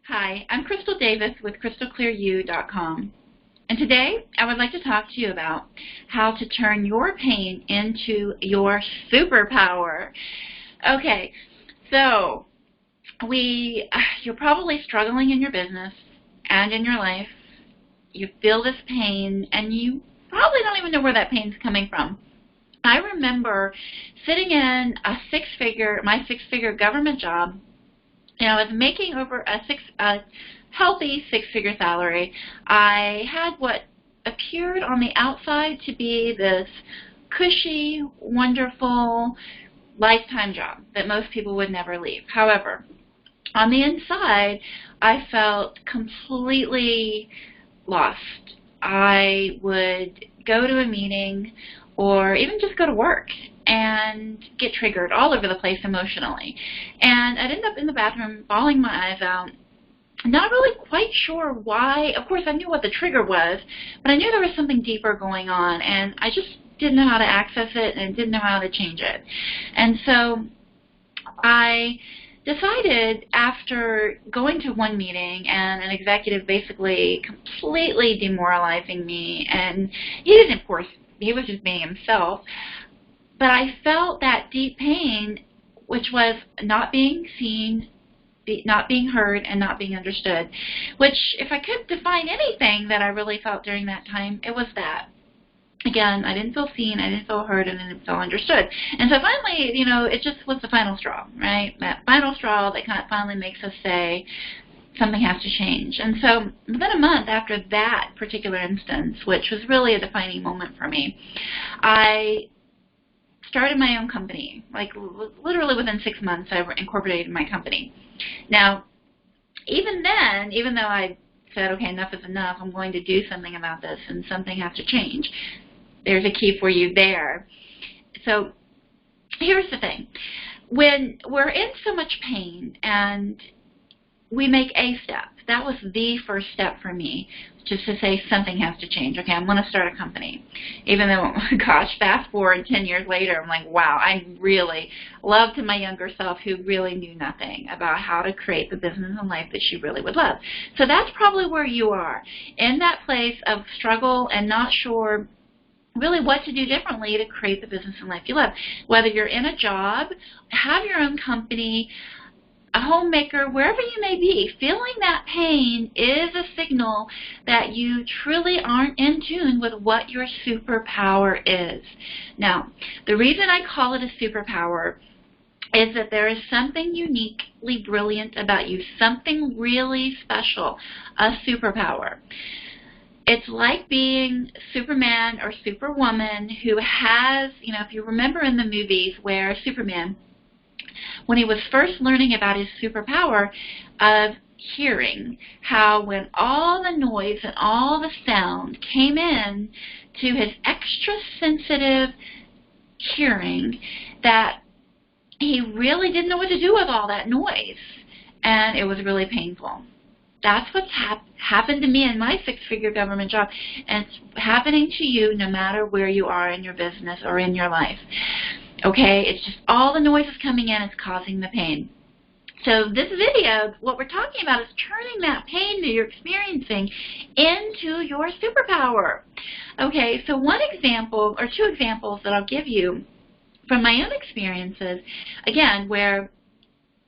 Hi, I'm Crystal Davis with CrystalClearYou.com, and today I would like to talk to you about how to turn your pain into your superpower. Okay, so you're probably struggling in your business and in your life. You feel this pain, and you probably don't even know where that pain's coming from. I remember sitting in my six-figure government job. I was making over a healthy six-figure salary. I had what appeared on the outside to be this cushy, wonderful, lifetime job that most people would never leave. However, on the inside, I felt completely lost. I would go to a meeting or even just go to work and get triggered all over the place emotionally. And I'd end up in the bathroom bawling my eyes out, not really quite sure why. Of course, I knew what the trigger was, but I knew there was something deeper going on, and I just didn't know how to access it and didn't know how to change it. And so I decided, after going to one meeting and an executive basically completely demoralizing me, and he was just being himself, but I felt that deep pain, which was not being seen, not being heard, and not being understood, which, if I could define anything that I really felt during that time, it was that. Again, I didn't feel seen, I didn't feel heard, and I didn't feel understood. And so finally, it just was the final straw, right? That final straw that kind of finally makes us say, something has to change. And so within a month after that particular instance, which was really a defining moment for me, I started my own company. Like literally within 6 months, I incorporated my company. Now, even then, even though I said, okay, enough is enough, I'm going to do something about this, and something has to change, there's a key for you there. So here's the thing. When we're in so much pain and we make a step, that was the first step for me, just to say something has to change. Okay, I'm going to start a company. Even though, gosh, fast forward 10 years later, I'm like, wow, I really loved my younger self who really knew nothing about how to create the business and life that she really would love. So that's probably where you are, in that place of struggle and not sure really what to do differently to create the business and life you love. Whether you're in a job, have your own company, a homemaker, wherever you may be, feeling that pain is a signal that you truly aren't in tune with what your superpower is. Now, the reason I call it a superpower is that there is something uniquely brilliant about you, something really special, a superpower. It's like being Superman or Superwoman who has, if you remember in the movies where Superman, when he was first learning about his superpower of hearing, how when all the noise and all the sound came in to his extra sensitive hearing, that he really didn't know what to do with all that noise, and it was really painful. That's what's happened to me in my six-figure government job, and it's happening to you no matter where you are in your business or in your life. Okay, it's just all the noise is coming in, it's causing the pain. So this video, what we're talking about is turning that pain that you're experiencing into your superpower. Okay, so one example, or two examples that I'll give you from my own experiences, again, where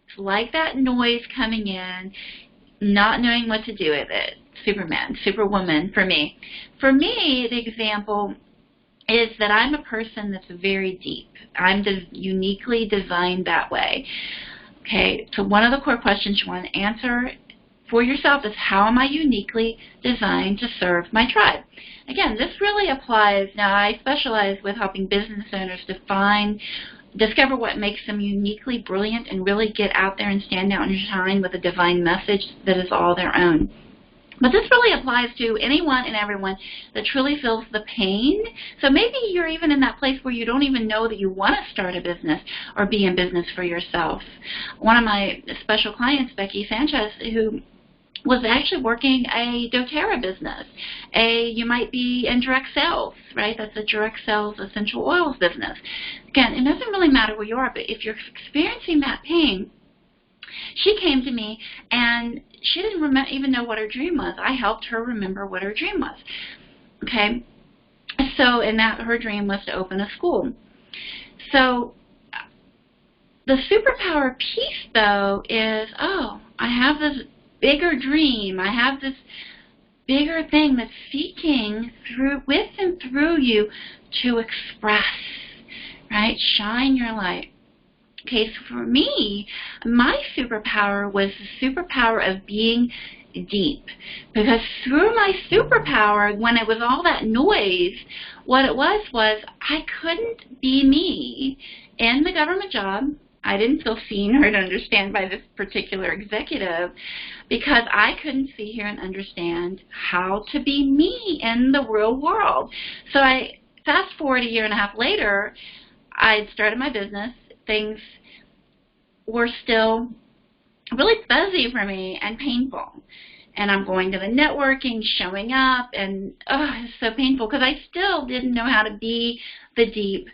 it's like that noise coming in, not knowing what to do with it. Superman, Superwoman for me. For me, the example is that I'm a person that's very deep. I'm uniquely designed that way. Okay, so one of the core questions you want to answer for yourself is, how am I uniquely designed to serve my tribe? Again, this really applies. Now, I specialize with helping business owners discover what makes them uniquely brilliant and really get out there and stand out and shine with a divine message that is all their own. But this really applies to anyone and everyone that truly feels the pain. So maybe you're even in that place where you don't even know that you want to start a business or be in business for yourself. One of my special clients, Becky Sanchez, who was actually working a doTERRA business. You might be in direct sales, right? That's a direct sales essential oils business. Again, it doesn't really matter where you are, but if you're experiencing that pain, She came to me, and she didn't even know what her dream was. I helped her remember what her dream was. Okay? So, and that her dream was to open a school. So, the superpower piece, though, is, oh, I have this bigger dream. I have this bigger thing that's seeking through, with and through you to express, right? Shine your light. Okay, so for me, my superpower was the superpower of being deep. Because through my superpower, when it was all that noise, what it was I couldn't be me in the government job. I didn't feel seen or understood by this particular executive because I couldn't see, hear, and understand how to be me in the real world. So I fast forward a year and a half later, I started my business. Things were still really fuzzy for me and painful. And I'm going to the networking, showing up, and it's so painful because I still didn't know how to be the deep,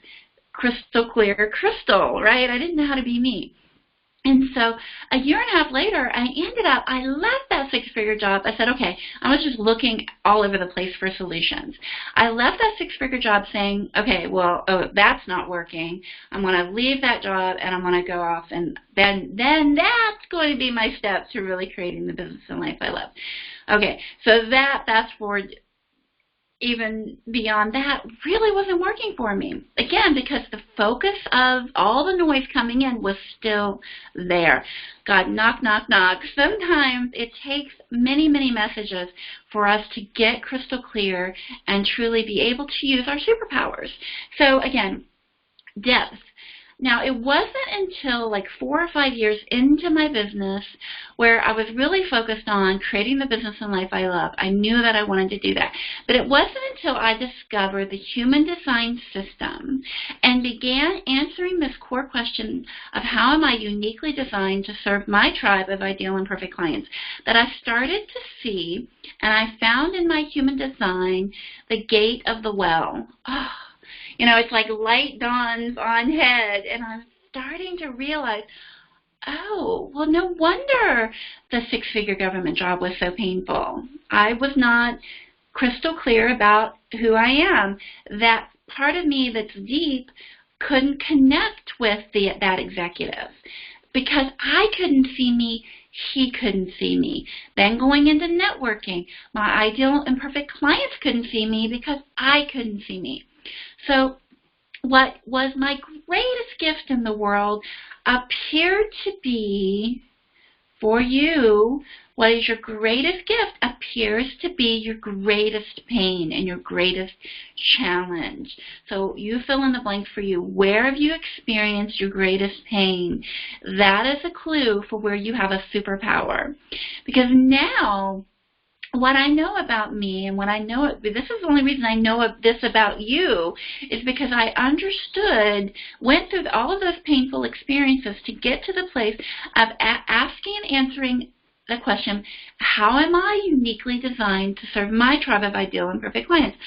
crystal clear crystal, right? I didn't know how to be me. And so a year and a half later, I left that six-figure job. I said, okay, I was just looking all over the place for solutions. I left that six-figure job saying, okay, well, that's not working. I'm going to leave that job and I'm going to go off, and then that's going to be my step to really creating the business and life I love. Okay, so that fast forward even beyond that really wasn't working for me. Again, because the focus of all the noise coming in was still there. God, knock, knock, knock. Sometimes it takes many, many messages for us to get crystal clear and truly be able to use our superpowers. So again, depth. Now, it wasn't until like 4 or 5 years into my business where I was really focused on creating the business and life I love. I knew that I wanted to do that. But it wasn't until I discovered the human design system and began answering this core question of how am I uniquely designed to serve my tribe of ideal and perfect clients that I started to see, and I found in my human design the gate of the well. You know, it's like light dawns on head, and I'm starting to realize, oh, well, no wonder the six-figure government job was so painful. I was not crystal clear about who I am. That part of me that's deep couldn't connect with that executive because I couldn't see me. He couldn't see me. Then going into networking, my ideal and perfect clients couldn't see me because I couldn't see me. So what was my greatest gift in the world appeared to be, for you, what is your greatest gift appears to be your greatest pain and your greatest challenge. So you fill in the blank for you. Where have you experienced your greatest pain? That is a clue for where you have a superpower. Because now, what I know about me and what I know, this is the only reason I know this about you, is because I understood, went through all of those painful experiences to get to the place of asking and answering the question, how am I uniquely designed to serve my tribe of ideal and perfect clients?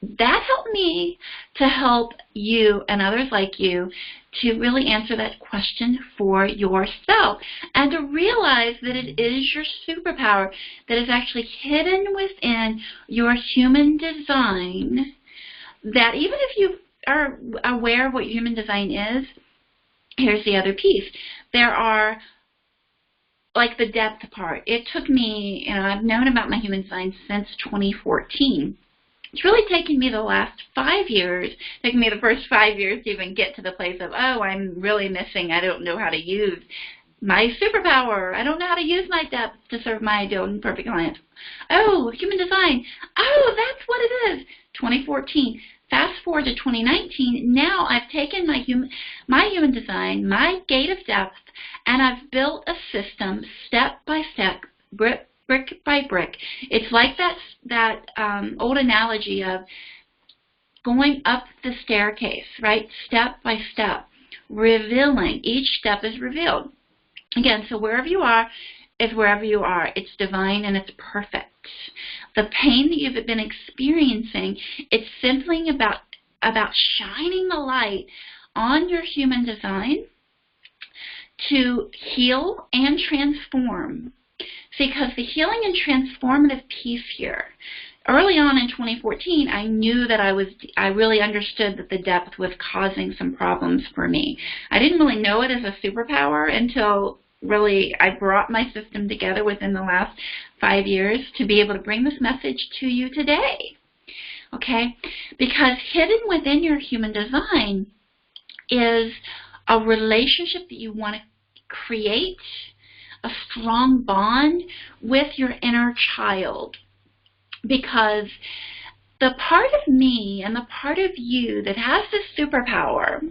That helped me to help you and others like you to really answer that question for yourself and to realize that it is your superpower that is actually hidden within your human design, that even if you are aware of what human design is, here's the other piece. There are, like the depth part. It took me, I've known about my human design since 2014. It's really taken me the last 5 years, taken me the first 5 years to even get to the place of, oh, I'm really missing, I don't know how to use my superpower. I don't know how to use my depth to serve my ideal and perfect clients. Oh, human design. Oh, that's what it is. 2014. Fast forward to 2019. Now I've taken my human design, my gate of depth, and I've built a system step by step, brick by brick. It's like that old analogy of going up the staircase, right? Step by step, revealing. Each step is revealed. Again, so wherever you are is wherever you are. It's divine and it's perfect. The pain that you've been experiencing, it's simply about shining the light on your human design to heal and transform. See, because the healing and transformative piece here, early on in 2014, I knew that I really understood that the depth was causing some problems for me. I didn't really know it as a superpower until really I brought my system together within the last 5 years to be able to bring this message to you today. Okay? Because hidden within your human design is a relationship that you want to create, a strong bond with your inner child. Because the part of me and the part of you that has this superpower,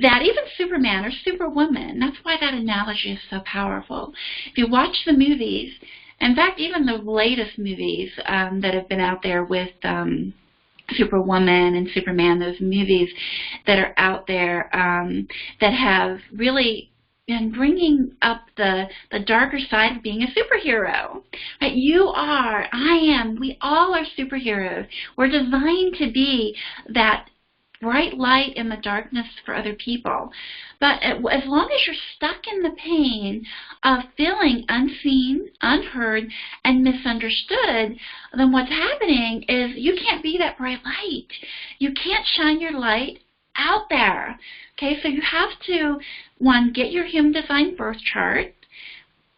that even Superman or Superwoman, that's why that analogy is so powerful. If you watch the movies, in fact, even the latest movies that have been out there with Superwoman and Superman, those movies that are out there that have really been bringing up the darker side of being a superhero. Right? You are, I am, we all are superheroes. We're designed to be that bright light in the darkness for other people. But as long as you're stuck in the pain of feeling unseen, unheard, and misunderstood, then what's happening is you can't be that bright light. You can't shine your light out there. Okay, so you have to, one, get your human design birth chart,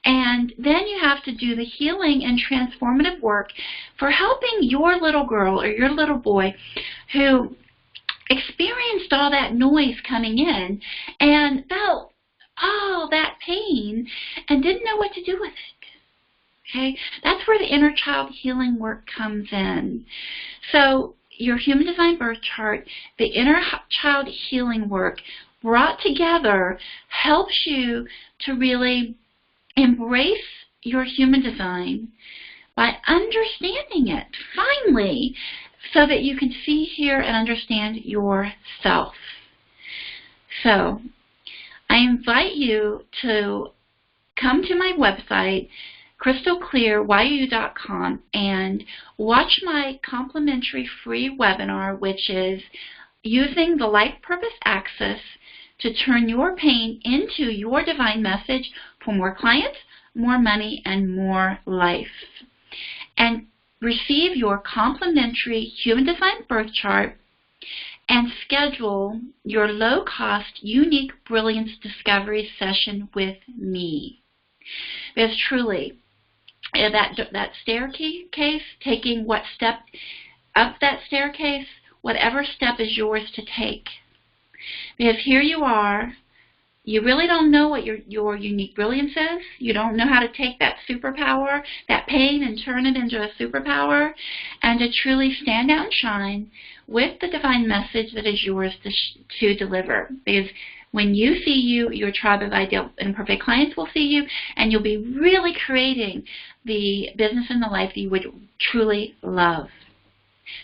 and then you have to do the healing and transformative work for helping your little girl or your little boy who experienced all that noise coming in and felt all that pain and didn't know what to do with it. Okay, that's where the inner child healing work comes in. So your human design birth chart, the inner child healing work brought together helps you to really embrace your human design by understanding it, finally, so that you can see, hear, and understand yourself. So I invite you to come to my website, crystalclearyou.com, and watch my complimentary free webinar, which is using the life purpose axis to turn your pain into your divine message for more clients, more money, and more life. And receive your complimentary human design birth chart and schedule your low-cost, unique Brilliance Discovery session with me. Because truly, that staircase, taking what step up that staircase, whatever step is yours to take. Because here you are, you really don't know what your unique brilliance is. You don't know how to take that superpower, that pain, and turn it into a superpower, and to truly stand out and shine with the divine message that is yours to deliver. Because when you see you, your tribe of ideal and perfect clients will see you, and you'll be really creating the business and the life that you would truly love.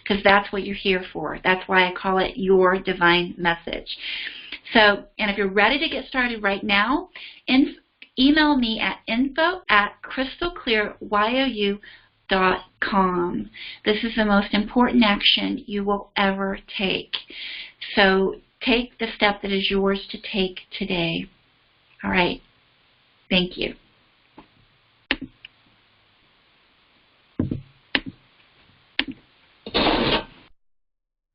Because that's what you're here for. That's why I call it your divine message. So, and if you're ready to get started right now, email me at info@crystalclearyou.com. This is the most important action you will ever take. So take the step that is yours to take today. All right. Thank you.